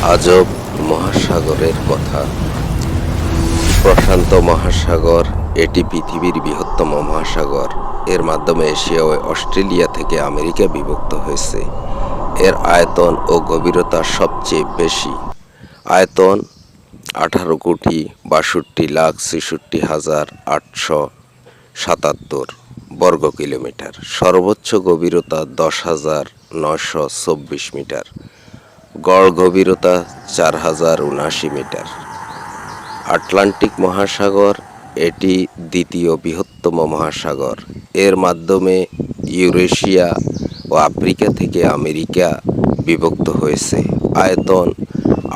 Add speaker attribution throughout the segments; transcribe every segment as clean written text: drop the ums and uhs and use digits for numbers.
Speaker 1: আজব মহাসাগরের কথা। প্রশান্ত মহাসাগর এটি পৃথিবীর বৃহত্তম মহাসাগর। এর মাধ্যমে এশিয়া ও অস্ট্রেলিয়া থেকে আমেরিকা বিভক্ত হয়েছে। এর আয়তন ও গভীরতা সবচেয়ে বেশি। আয়তন 18,63,66,877 বর্গ কিলোমিটার। সর্বোচ্চ গভীরতা 10,924 মিটার। গড় গভীরতা 4,079 মিটার। আটলান্টিক মহাসাগর এটি দ্বিতীয় বৃহত্তম মহাসাগর। এর মাধ্যমে ইউরেশিয়া ও আফ্রিকা থেকে আমেরিকা বিভক্ত হয়েছে। আয়তন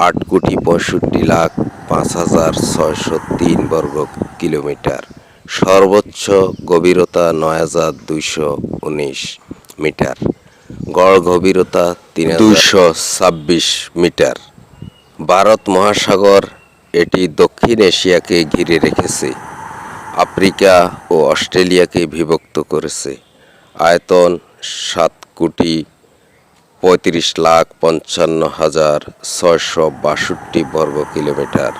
Speaker 1: 8,65,05,603 বর্গ কিলোমিটার। সর্বোচ্চ গভীরতা 9,219 মিটার। গড় গভীরতা 3,226 মিটার। ভারত মহাসাগর এটি দক্ষিণ এশিয়াকে ঘিরে রেখেছে, আফ্রিকা ও অস্ট্রেলিয়াকে বিভক্ত করেছে। আয়তন 7,35,55,662 বর্গ কিলোমিটার।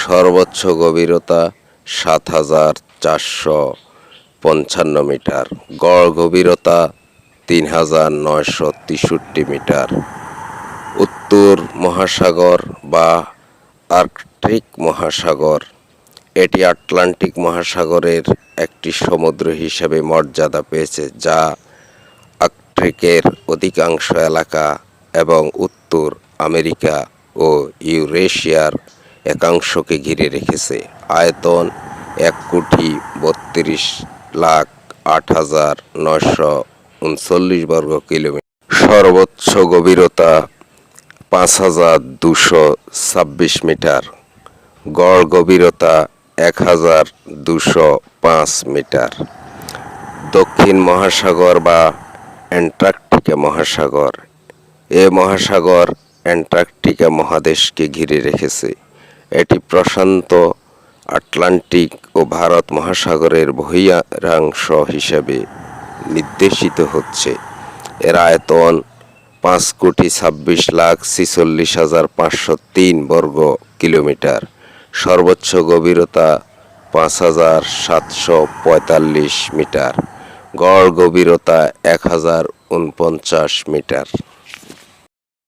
Speaker 1: সর্বোচ্চ গভীরতা 7,455 মিটার। গড় গভীরতা 3,963 মিটার। উত্তর মহাসাগর বা আর্কটিক মহাসাগর এটি আটলান্টিক মহাসাগরের একটি সমুদ্র হিসেবে মর্যাদা পেয়েছে, যা আর্কটিকের অধিকাংশ এলাকা এবং উত্তর আমেরিকা ও ইউরেশিয়ার একাংশকে ঘিরে রেখেছে। আয়তন 1,32,08,939 বর্গ কিলোমিটার। সর্বোচ্চ গভীরতা 5,226 মিটার। গড় গভীরতা 1,205 মিটার। দক্ষিণ মহাসাগর বা অ্যান্টার্কটিকা মহাসাগর। এ মহাসাগর অ্যান্টার্কটিকা মহাদেশকে ঘিরে রেখেছে। এটি প্রশান্ত, আটলান্টিক ও ভারত মহাসাগরের বহিরাংশ হিসেবে নির্দেশিত হচ্ছে। এর আয়তন 5,26,46,503 বর্গ কিলোমিটার। সর্বোচ্চ গভীরতা 5,745 মিটার। গড় গভীরতা 1,049 মিটার।